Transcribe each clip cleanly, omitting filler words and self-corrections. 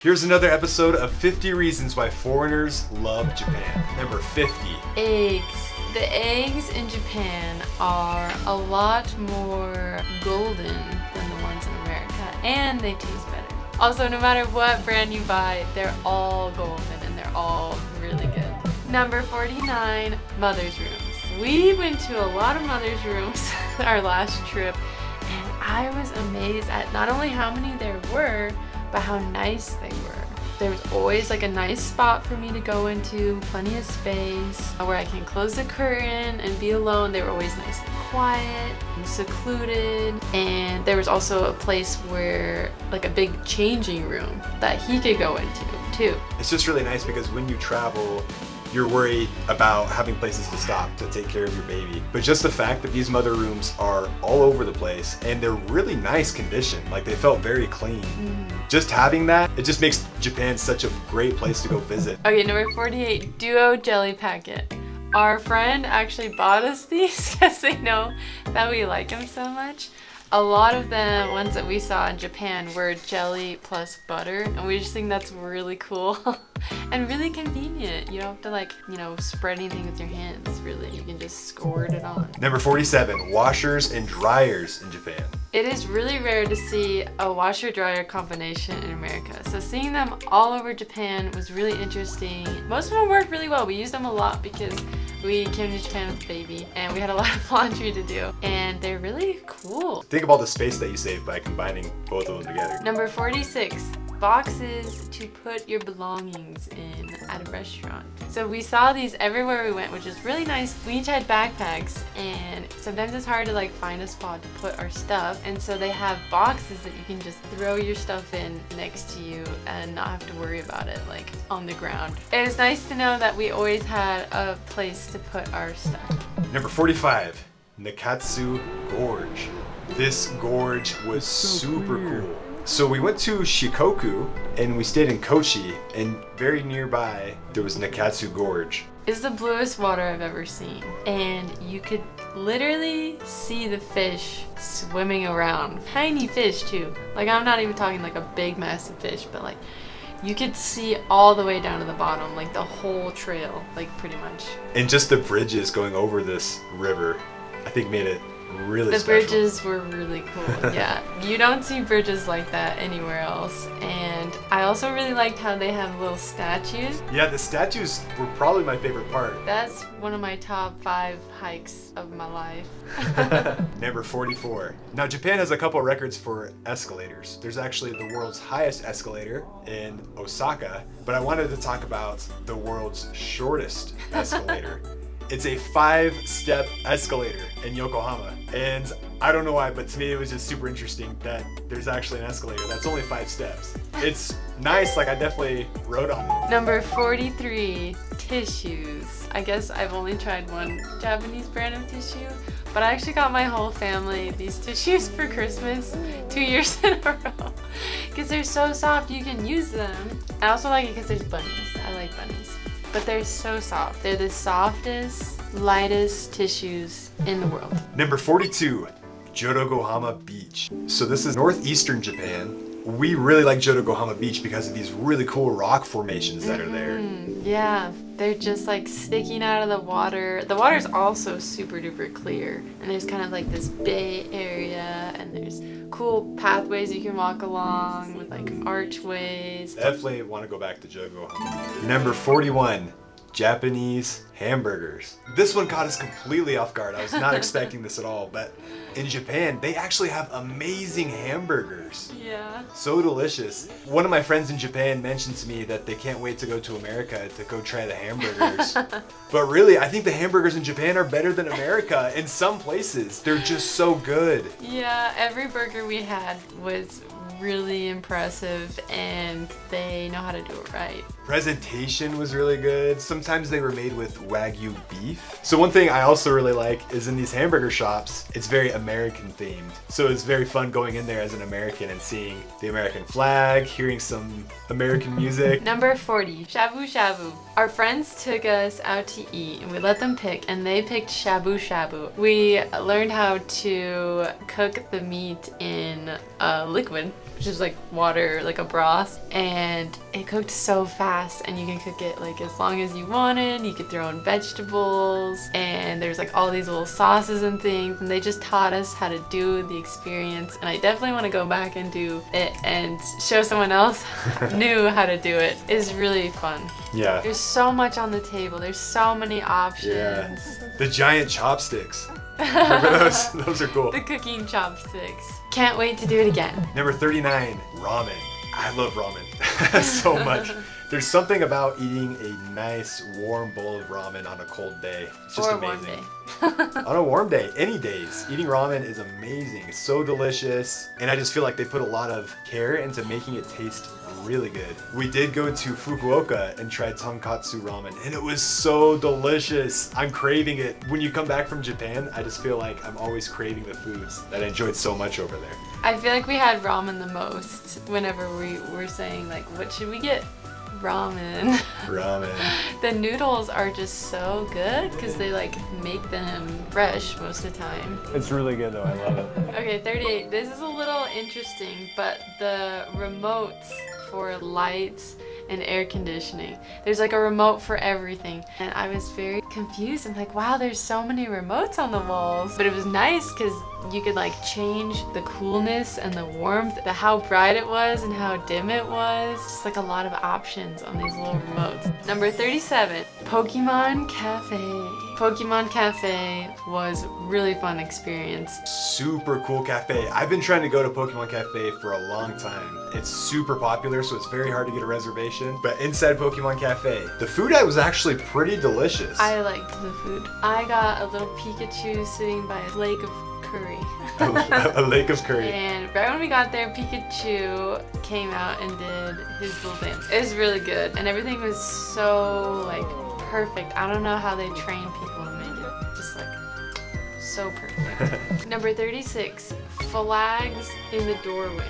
Here's another episode of 50 Reasons Why Foreigners Love Japan. Number 50. Eggs. The eggs in Japan are a lot more golden than the ones in America, and they taste better. Also, no matter what brand you buy, they're all golden and they're all really good. Number 49, mother's rooms. We went to a lot of mother's rooms our last trip, and I was amazed at not only how many there were, but how nice they were. There was always like a nice spot for me to go into, plenty of space where I can close the curtain and be alone. They were always nice and quiet and secluded. And there was also a place where like a big changing room that he could go into too. It's just really nice because when you travel, you're worried about having places to stop to take care of your baby. But just the fact that these mother rooms are all over the place and they're really nice condition, like they felt very clean. Just having that, it just makes Japan such a great place to go visit. Okay, number 48, Duo Jelly Packet. Our friend actually bought us these because they know that we like them so much. A lot of the ones that we saw in Japan were jelly plus butter, and we just think that's really cool and really convenient. You don't have to spread anything with your hands, really. You can just squirt it on. Number 47, washers and dryers in Japan. It is really rare to see a washer-dryer combination in America, so seeing them all over Japan was really interesting. Most of them worked really well. We used them a lot because we came to Japan with a baby and we had a lot of laundry to do, and they're really cool. Think of all the space that you save by combining both of them together. Number 46, boxes to put your belongings in at a restaurant. So we saw these everywhere we went, which is really nice. We each had backpacks, and sometimes it's hard to find a spot to put our stuff, and so they have boxes that you can just throw your stuff in next to you and not have to worry about it on the ground. It was nice to know that we always had a place to put our stuff. Number 45, Nakatsu Gorge. This gorge was super cool. So we went to Shikoku and we stayed in Kochi, and very nearby there was Nakatsu Gorge. It's the bluest water I've ever seen, and you could literally see the fish swimming around. Tiny fish too. I'm not even talking a big massive fish, but you could see all the way down to the bottom, the whole trail, pretty much. And just the bridges going over this river, I think made it really The special. bridges were really cool. Yeah, you don't see bridges like that anywhere else. And I also really liked how they have little statues. Yeah, the statues were probably my favorite part. That's one of my top 5 hikes of my life. Number 44. Now Japan has a couple records for escalators. There's actually the world's highest escalator in Osaka, but I wanted to talk about the world's shortest escalator. It's a 5-step escalator in Yokohama. And I don't know why, but to me it was just super interesting that there's actually an escalator that's only 5 steps. It's nice, I definitely rode on it. Number 43, tissues. I guess I've only tried one Japanese brand of tissue, but I actually got my whole family these tissues for Christmas 2 years in a row. Because they're so soft, you can use them. I also like it because there's bunnies. I like bunnies. But they're so soft. They're the softest, lightest tissues in the world. Number 42, Jodogohama Beach. So this is northeastern Japan. We really like Jodogohama Beach because of these really cool rock formations that are there. Yeah, they're just sticking out of the water. The water's also super duper clear. And there's kind of this bay area, and there's cool pathways you can walk along with archways. Definitely want to go back to Jodogohama. Number 41, Japanese hamburgers. This one caught us completely off guard. I was not expecting this at all, but in Japan, they actually have amazing hamburgers. Yeah. So delicious. One of my friends in Japan mentioned to me that they can't wait to go to America to go try the hamburgers. But really, I think the hamburgers in Japan are better than America in some places. They're just so good. Yeah, every burger we had was really impressive, and they know how to do it right. Presentation was really good. Sometimes they were made with Wagyu beef. So one thing I also really like is in these hamburger shops, it's very American themed. So it's very fun going in there as an American and seeing the American flag, hearing some American music. Number 40, shabu shabu. Our friends took us out to eat and we let them pick, and they picked shabu shabu. We learned how to cook the meat in liquid. which is like water, like a broth, and it cooked so fast, and you can cook it like as long as you wanted. You could throw in vegetables, and there's like all these little sauces and things, and they just taught us how to do the experience, and I definitely want to go back and do it and show someone else knew how to do it. It's really fun. Yeah. There's so much on the table. There's so many options. Yeah. The giant chopsticks. Remember those? Those are cool. The cooking chopsticks. Can't wait to do it again. Number 39, ramen. I love ramen so much. There's something about eating a nice warm bowl of ramen on a cold day. It's just amazing. On a warm day, any days, eating ramen is amazing. It's so delicious, and I just feel like they put a lot of care into making it taste really good. We did go to Fukuoka and tried tonkatsu ramen, and it was so delicious. I'm craving it. When you come back from Japan, I just feel like I'm always craving the foods that I enjoyed so much over there. I feel like we had ramen the most whenever we were saying like, what should we get? Ramen. Ramen. The noodles are just so good because they like make them fresh most of the time. It's really good though, I love it. Okay, 38. This is a little interesting, but the remotes for lights and air conditioning. There's like a remote for everything. And I was very confused. I'm like, wow, there's so many remotes on the walls. But it was nice because you could like change the coolness and the warmth, how bright it was and how dim it was. Just like a lot of options on these little remotes. Number 37, Pokemon Cafe. Pokemon Cafe was really fun experience. Super cool cafe. I've been trying to go to Pokemon Cafe for a long time. It's super popular, so it's very hard to get a reservation. But inside Pokemon Cafe, the food was actually pretty delicious. I liked the food. I got a little Pikachu sitting by a lake of curry. A lake of curry. And right when we got there, Pikachu came out and did his little dance. It was really good, and everything was so like perfect. I don't know how they train people to make it just like so perfect. Number 36, flags in the doorway.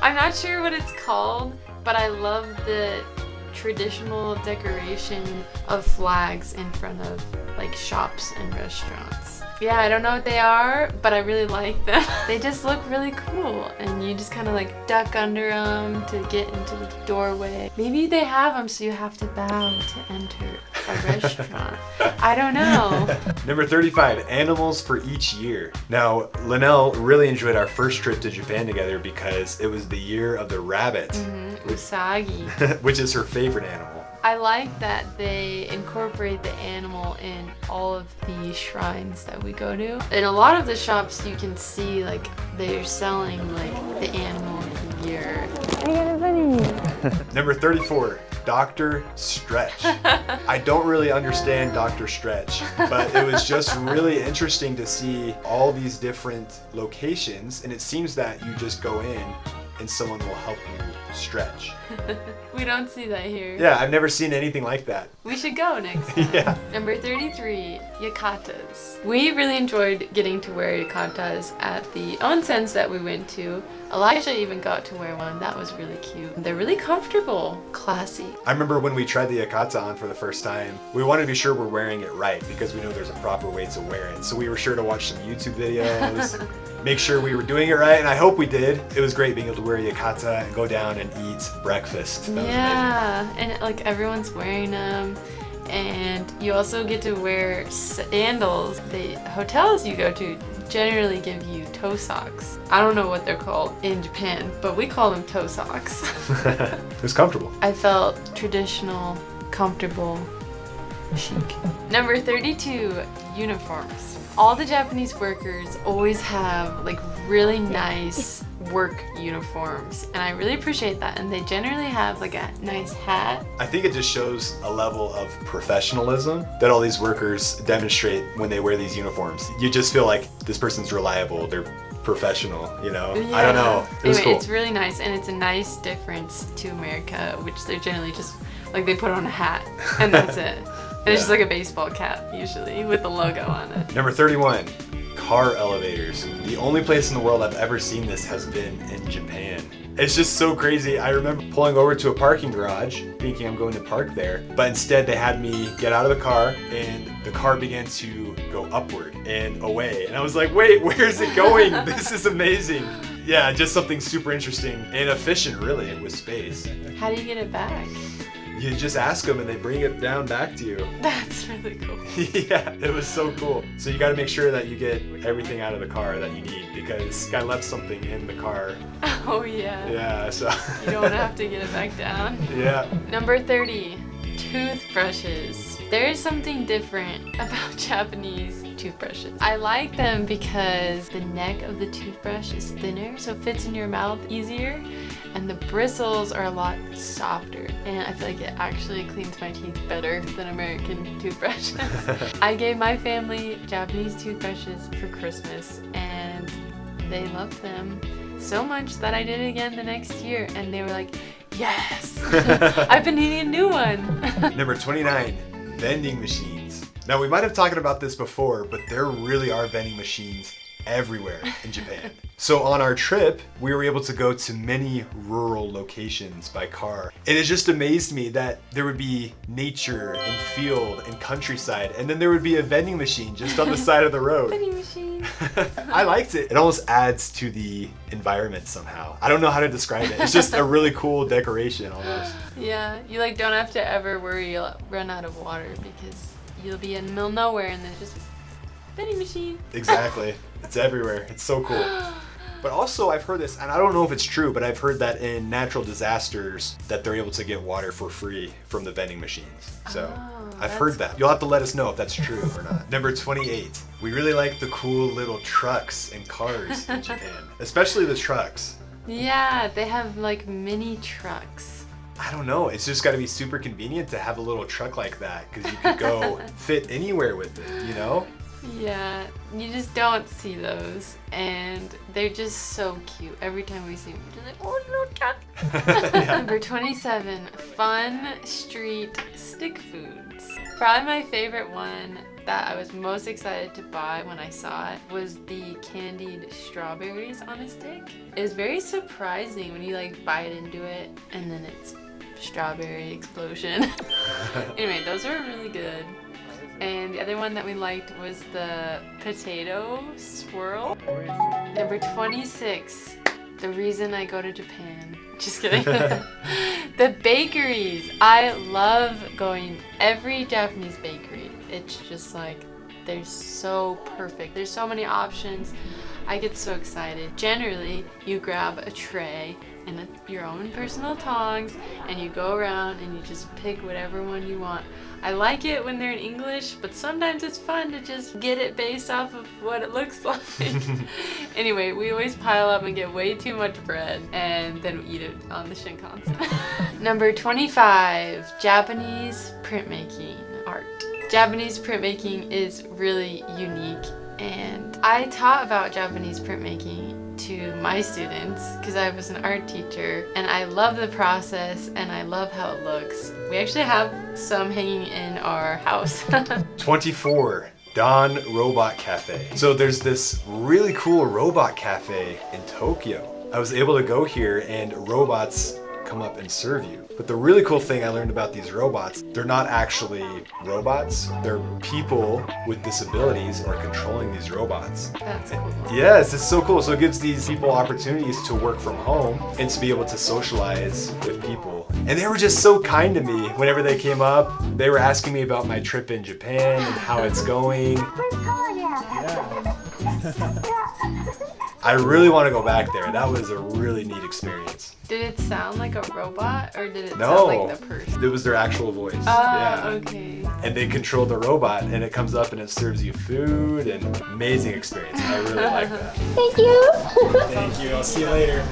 I'm not sure what it's called, but I love the traditional decoration of flags in front of like shops and restaurants. Yeah, I don't know what they are, but I really like them. They just look really cool, and you just kind of like duck under them to get into the doorway. Maybe they have them so you have to bow to enter a restaurant. I don't know. Number 35, animals for each year. Now, Linnell really enjoyed our first trip to Japan together because it was the year of the rabbit. Usagi. Which is her favorite animal. I like that they incorporate the animal in all of the shrines that we go to. In a lot of the shops you can see like they're selling like the animal of the year. Number 34, Dr. Stretch. I don't really understand Dr. Stretch, but it was just really interesting to see all these different locations, and it seems that you just go in and someone will help you stretch. We don't see that here. Yeah, I've never seen anything like that. We should go next time. Yeah. Number 33, yukatas. We really enjoyed getting to wear yukatas at the onsens that we went to. Elijah even got to wear one. That was really cute. They're really comfortable, classy. I remember when we tried the yukata on for the first time, we wanted to be sure we're wearing it right because we know there's a proper way to wear it. So we were sure to watch some YouTube videos, make sure we were doing it right, and I hope we did. It was great being able to wear a yukata and go down and eat breakfast. That was amazing. And like everyone's wearing them. And you also get to wear sandals. The hotels you go to generally give you toe socks. I don't know what they're called in Japan, but we call them toe socks. It was comfortable. I felt traditional, comfortable, chic. Number 32, uniforms. All the Japanese workers always have like really nice work uniforms, and I really appreciate that. And they generally have like a nice hat. I think it just shows a level of professionalism that all these workers demonstrate when they wear these uniforms. You just feel like this person's reliable, they're professional, you know? Yeah. I don't know. It was cool. It's really nice, and it's a nice difference to America, which they're generally just like they put on a hat and that's it. And it's just like a baseball cap usually with the logo on it. Number 31, car elevators. The only place in the world I've ever seen this has been in Japan. It's just so crazy. I remember pulling over to a parking garage thinking I'm going to park there, but instead they had me get out of the car and the car began to go upward and away. And I was like, wait, where is it going? This is amazing. Yeah, just something super interesting and efficient, really, with space. How do you get it back? You just ask them and they bring it down back to you. That's really cool. Yeah, it was so cool. So you got to make sure that you get everything out of the car that you need because guy left something in the car. Oh yeah. Yeah, so. You don't want to have to get it back down. Yeah. Number 30, toothbrushes. There is something different about Japanese toothbrushes. I like them because the neck of the toothbrush is thinner, so it fits in your mouth easier, and the bristles are a lot softer, and I feel like it actually cleans my teeth better than American toothbrushes. I gave my family Japanese toothbrushes for Christmas, and they loved them so much that I did it again the next year, and they were like, yes, I've been needing a new one. Number 29, vending machines. Now we might have talked about this before, but there really are vending machines everywhere in Japan. So on our trip, we were able to go to many rural locations by car. And it just amazed me that there would be nature and field and countryside, and then there would be a vending machine just on the side of the road. Vending machine. I liked it. It almost adds to the environment somehow. I don't know how to describe it. It's just a really cool decoration almost. Yeah, you like don't have to ever worry you'll run out of water because you'll be in the middle of nowhere and there's just vending machine. Exactly. It's everywhere. It's so cool. But also I've heard this, and I don't know if it's true, but I've heard that in natural disasters that they're able to get water for free from the vending machines. So I've heard that. You'll have to let us know if that's true or not. Number 28. We really like the cool little trucks and cars in Japan, especially the trucks. Yeah, they have like mini trucks. I don't know. It's just got to be super convenient to have a little truck like that because you could go fit anywhere with it, you know? Yeah, you just don't see those, and they're just so cute. Every time we see them, we're just like, oh, little truck. Yeah. Number 27, fun street stick foods. Probably my favorite one that I was most excited to buy when I saw it was the candied strawberries on a stick. It was very surprising when you like bite into it, and then it's strawberry explosion. Anyway, those are really good. And the other one that we liked was the potato swirl. Number 26, the reason I go to Japan. Just kidding. The bakeries. I love going every Japanese bakery. It's just like, they're so perfect. There's so many options. I get so excited. Generally, you grab a tray and your own personal tongs, and you go around and you just pick whatever one you want. I like it when they're in English, but sometimes it's fun to just get it based off of what it looks like. Anyway, we always pile up and get way too much bread, and then we eat it on the Shinkansen. Number 25, Japanese printmaking art. Japanese printmaking is really unique, and I taught about Japanese printmaking to my students because I was an art teacher, and I love the process and I love how it looks. We actually have some hanging in our house. 24. Dawn Robot Cafe. So there's this really cool robot cafe in Tokyo. I was able to go here and robots come up and serve you. But the really cool thing I learned about these robots, they're not actually robots. They're people with disabilities are controlling these robots. That's cool. Yes, it's so cool. So it gives these people opportunities to work from home and to be able to socialize with people. And they were just so kind to me whenever they came up. They were asking me about my trip in Japan and how it's going. I really want to go back there. That was a really neat experience. Did it sound like a robot, or did it No, sound like the person? It was their actual voice. Oh, okay. And they control the robot, and it comes up and it serves you food, and amazing experience. I really like that. Thank you. Thank you. I'll see you later.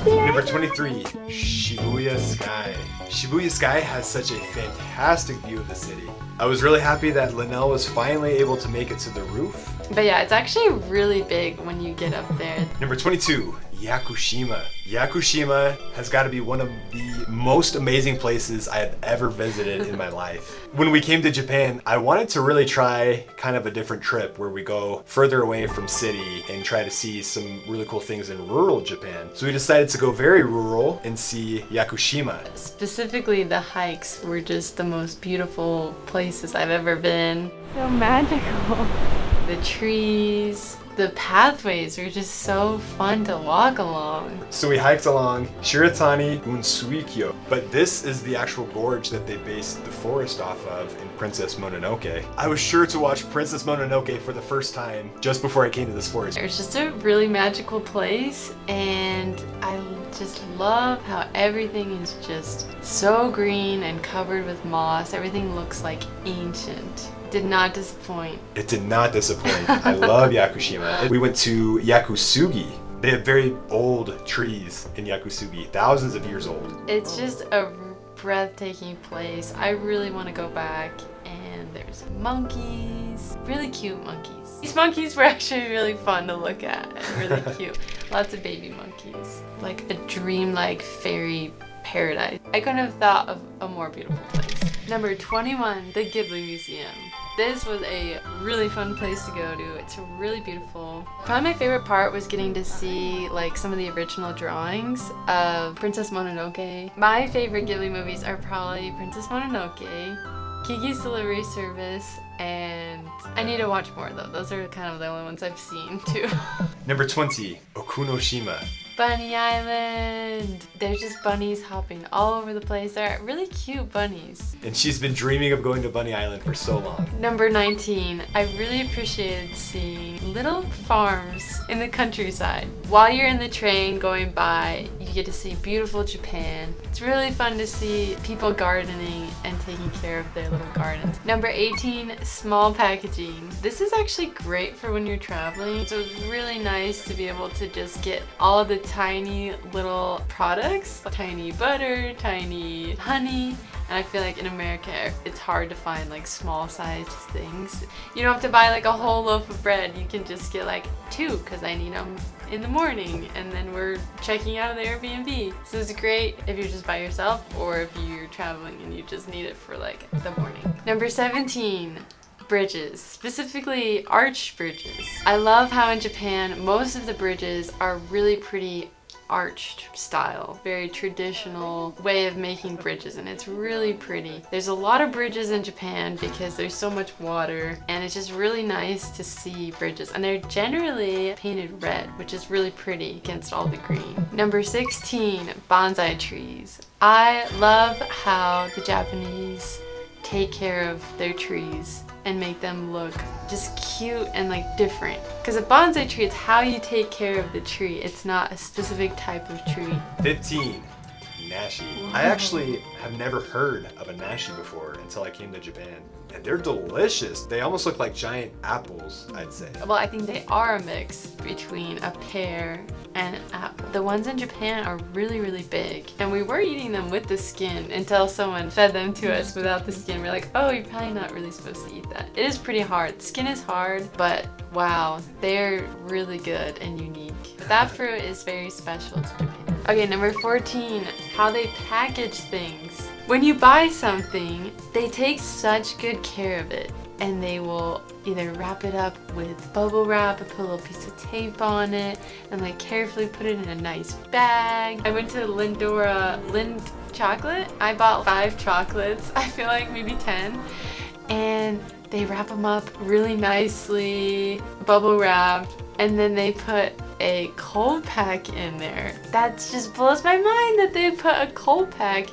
Number 23, Shibuya Sky. Shibuya Sky has such a fantastic view of the city. I was really happy that Linnell was finally able to make it to the roof. But yeah, it's actually really big when you get up there. Number 22, Yakushima. Yakushima has got to be one of the most amazing places I have ever visited in my life. When we came to Japan, I wanted to really try kind of a different trip where we go further away from city and try to see some really cool things in rural Japan. So we decided to go very rural and see Yakushima. Specifically, the hikes were just the most beautiful places I've ever been. So magical. The trees, the pathways are just so fun to walk along. So we hiked along Shiratani Unsuikyo, but this is the actual gorge that they based the forest off of in Princess Mononoke. I was sure to watch Princess Mononoke for the first time just before I came to this forest. It's just a really magical place, and I just love how everything is just so green and covered with moss. Everything looks like ancient. Did not disappoint. It did not disappoint. I love Yakushima. We went to Yakusugi. They have very old trees in Yakusugi, thousands of years old. It's just a breathtaking place. I really want to go back. And there's monkeys, really cute monkeys. These monkeys were actually really fun to look at and really cute. Lots of baby monkeys. Like a dream-like fairy paradise. I couldn't have thought of a more beautiful place. Number 21, the Ghibli Museum. This was a really fun place to go to. It's really beautiful. Probably my favorite part was getting to see like some of the original drawings of Princess Mononoke. My favorite Ghibli movies are probably Princess Mononoke, Kiki's Delivery Service, and I need to watch more though. Those are kind of the only ones I've seen too. Number 20, Okunoshima. Bunny Island! There's just bunnies hopping all over the place. They're really cute bunnies. And she's been dreaming of going to Bunny Island for so long. Number 19, I really appreciated seeing little farms in the countryside. While you're in the train going by, you get to see beautiful Japan. It's really fun to see people gardening and taking care of their little gardens. Number 18, small packaging. This is actually great for when you're traveling. So it's really nice to be able to just get all of the tiny little products, tiny butter, tiny honey, and I feel like in America it's hard to find like small sized things. You don't have to buy like a whole loaf of bread, you can just get like 2 because I need them in the morning and then we're checking out of the Airbnb. So it's great if you're just by yourself or if you're traveling and you just need it for like the morning. Number 17. Bridges, specifically arch bridges. I love how in Japan most of the bridges are really pretty arched style, very traditional way of making bridges, and it's really pretty. There's a lot of bridges in Japan because there's so much water and it's just really nice to see bridges, and they're generally painted red, which is really pretty against all the green. Number 16, bonsai trees. I love how the Japanese take care of their trees and make them look just cute and like different. Because a bonsai tree, it's how you take care of the tree. It's not a specific type of tree. 15, nashi. I actually have never heard of a nashi before until I came to Japan. And they're delicious. They almost look like giant apples, I'd say. Well, I think they are a mix between a pear and an apple. The ones in Japan are really, really big. And we were eating them with the skin until someone fed them to us without the skin. We're like, oh, you're probably not really supposed to eat that. It is pretty hard. The skin is hard, but wow, they're really good and unique. That fruit is very special to Japan. Okay, number 14, how they package things. When you buy something, they take such good care of it, and they will either wrap it up with bubble wrap or put a little piece of tape on it and like carefully put it in a nice bag. I went to Lind Chocolate. I bought 5 chocolates, I feel like maybe 10, and they wrap them up really nicely, bubble wrapped, and then they put a cold pack in there. That just blows my mind that they put a cold pack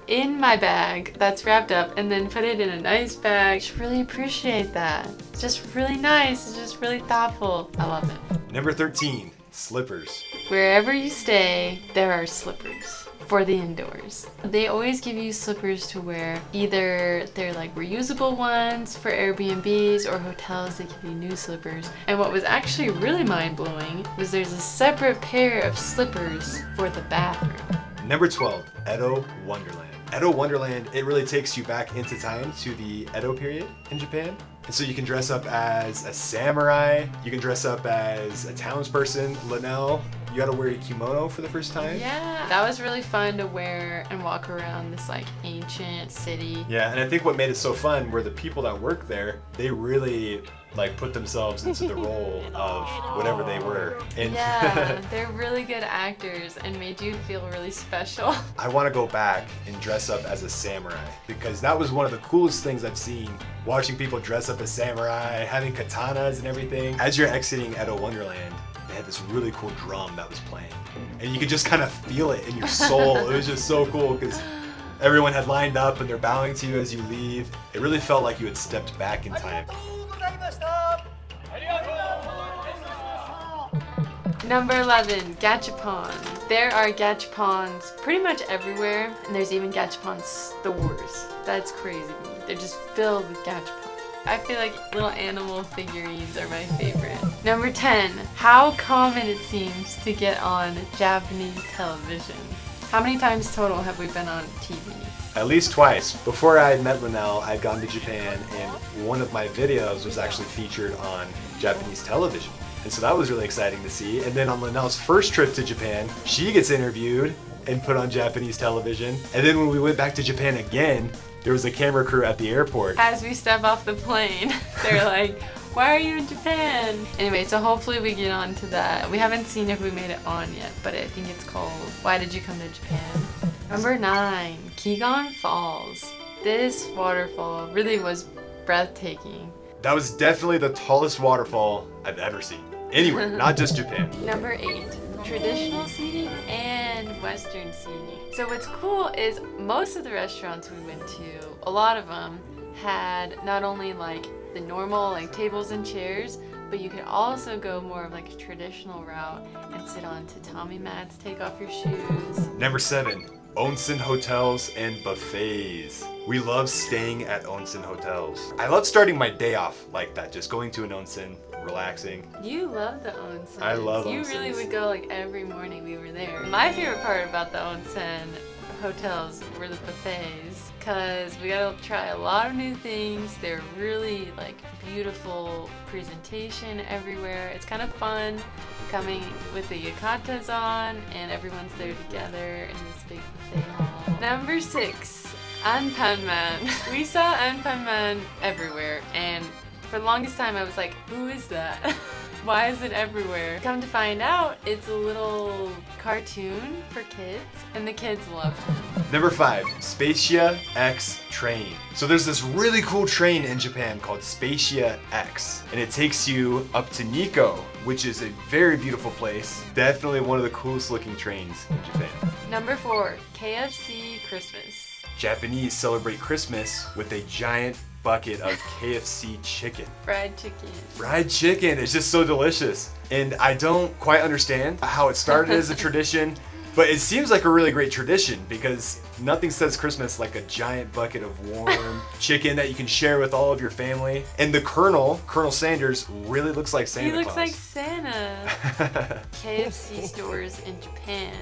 in my bag that's wrapped up and then put it in a nice bag. I just really appreciate that. It's just really nice. It's just really thoughtful. I love it. Number 13, slippers. Wherever you stay, there are slippers for the indoors. They always give you slippers to wear. Either they're like reusable ones for Airbnbs or hotels, they give you new slippers. And what was actually really mind-blowing was there's a separate pair of slippers for the bathroom. Number 12, Edo Wonderland. Edo Wonderland, it really takes you back into time to the Edo period in Japan. And so you can dress up as a samurai, you can dress up as a townsperson, Linnell, You got to wear a kimono for the first time. Yeah, that was really fun to wear and walk around this like ancient city. Yeah, and I think what made it so fun were the people that work there. They really like put themselves into the role of whatever they were. And yeah, they're really good actors and made you feel really special. I want to go back and dress up as a samurai because that was one of the coolest things I've seen. Watching people dress up as samurai, having katanas and everything. As you're exiting Edo Wonderland, they had this really cool drum that was playing. And you could just kind of feel it in your soul. It was just so cool because everyone had lined up and they're bowing to you as you leave. It really felt like you had stepped back in time. Number 11, gachapon. There are gachapons pretty much everywhere, and there's even gachapon stores. That's crazy to me. They're just filled with gachapon. I feel like little animal figurines are my favorite. Number 10, how common it seems to get on Japanese television. How many times total have we been on TV? At least twice. Before I met Linnell, I'd gone to Japan, and one of my videos was actually featured on Japanese television. And so that was really exciting to see. And then on Linnell's first trip to Japan, she gets interviewed and put on Japanese television. And then when we went back to Japan again, there was a camera crew at the airport. As we step off the plane, they're like, why are you in Japan? Anyway, so hopefully we get on to that. We haven't seen if we made it on yet, but I think it's called Why Did You Come to Japan? Number 9, Kegon Falls. This waterfall really was breathtaking. That was definitely the tallest waterfall I've ever seen. Anywhere, not just Japan. Number 8, traditional seating and Western seating. So what's cool is most of the restaurants we went to, a lot of them had not only like the normal like tables and chairs, but you could also go more of like a traditional route and sit on tatami mats, take off your shoes. Number 7, onsen hotels and buffets. We love staying at onsen hotels. I love starting my day off like that, just going to an onsen, relaxing. You love the onsen. I love You onsens. really would go like every morning we were there. My favorite part about the onsen hotels were the buffets because we got to try a lot of new things. They're really like beautiful presentation everywhere. It's kind of fun coming with the yukatas on and everyone's there together in this big buffet hall. Number 6, Anpanman. We saw Anpanman everywhere, and for the longest time I was like, who is that? Why is it everywhere? Come to find out, it's a little cartoon for kids, and the kids loved it. Number 5, Spacia X train. So there's this really cool train in Japan called Spacia X, and it takes you up to Nikko, which is a very beautiful place. Definitely one of the coolest looking trains in Japan. Number 4, KFC Christmas. Japanese celebrate Christmas with a giant bucket of KFC chicken. Fried chicken. Fried chicken is just so delicious. And I don't quite understand how it started as a tradition, but it seems like a really great tradition because nothing says Christmas like a giant bucket of warm chicken that you can share with all of your family. And the Colonel Sanders, really looks like Santa Claus. He looks like Santa. KFC stores in Japan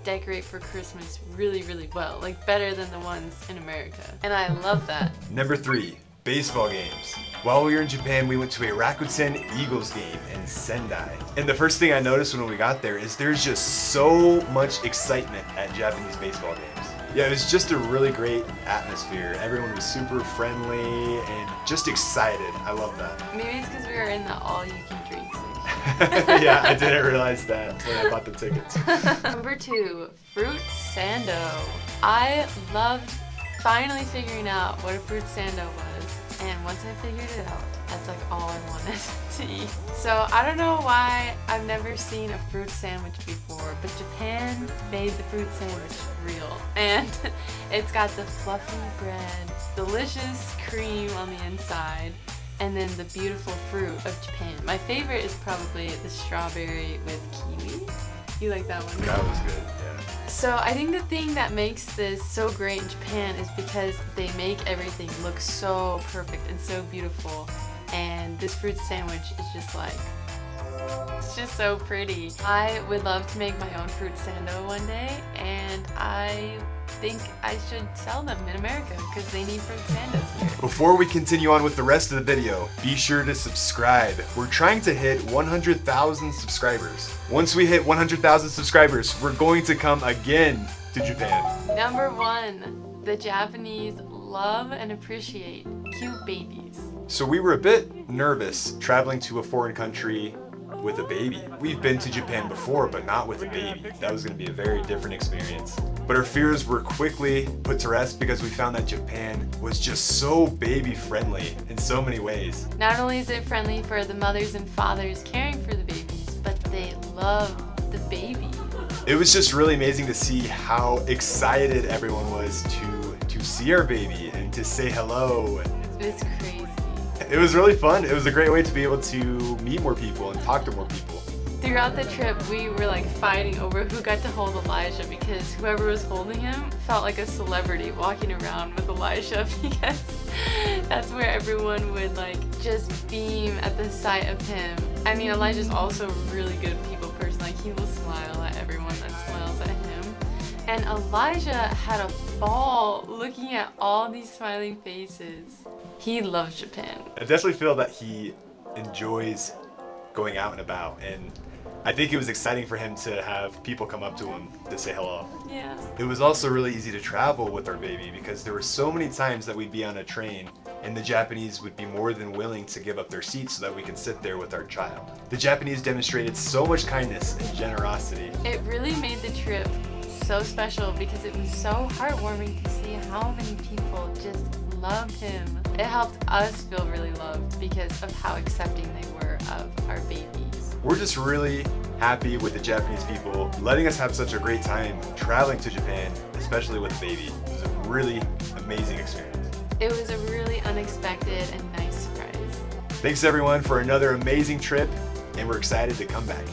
decorate for Christmas really, really well. Like better than the ones in America. And I love that. Number 3, baseball games. While we were in Japan, we went to a Rakuten Eagles game in Sendai. And the first thing I noticed when we got there is there's just so much excitement at Japanese baseball games. Yeah, it was just a really great atmosphere. Everyone was super friendly and just excited. I love that. Maybe it's because we were in the all-you-can-drink section. Yeah, I didn't realize that when I bought the tickets. Number 2, fruit sando. I loved finally figuring out what a fruit sando was, and once I figured it out, that's like all I wanted to eat. So I don't know why I've never seen a fruit sandwich before, but Japan made the fruit sandwich real. And it's got the fluffy bread, delicious cream on the inside, and then the beautiful fruit of Japan. My favorite is probably the strawberry with kiwi. You like that one? That was good, yeah. So I think the thing that makes this so great in Japan is because they make everything look so perfect and so beautiful. And this fruit sandwich is just like, it's just so pretty. I would love to make my own fruit sando one day, and I think I should sell them in America because they need fruit sandas here. Before we continue on with the rest of the video, be sure to subscribe. We're trying to hit 100,000 subscribers. Once we hit 100,000 subscribers, we're going to come again to Japan. Number 1, the Japanese love and appreciate cute babies. So we were a bit nervous traveling to a foreign country with a baby. We've been to Japan before, but not with a baby. That was going to be a very different experience. But our fears were quickly put to rest because we found that Japan was just so baby friendly in so many ways. Not only is it friendly for the mothers and fathers caring for the babies, but they love the baby. It was just really amazing to see how excited everyone was to see our baby and to say hello. It's crazy. It was really fun. It was a great way to be able to meet more people and talk to more people. Throughout the trip, we were like fighting over who got to hold Elijah because whoever was holding him felt like a celebrity walking around with Elijah because that's where everyone would like just beam at the sight of him. I mean, Elijah's also a really good people person. Like he will smile at everyone that smiles at him. And Elijah had a ball looking at all these smiling faces. He loves Japan. I definitely feel that he enjoys going out and about, and I think it was exciting for him to have people come up to him to say hello. Yeah. It was also really easy to travel with our baby because there were so many times that we'd be on a train and the Japanese would be more than willing to give up their seats so that we could sit there with our child. The Japanese demonstrated so much kindness and generosity. It really made the trip so special because it was so heartwarming to see how many people just loved him. It helped us feel really loved because of how accepting they were of our babies. We're just really happy with the Japanese people letting us have such a great time traveling to Japan, especially with a baby. It was a really amazing experience. It was a really unexpected and nice surprise. Thanks everyone for another amazing trip, and we're excited to come back.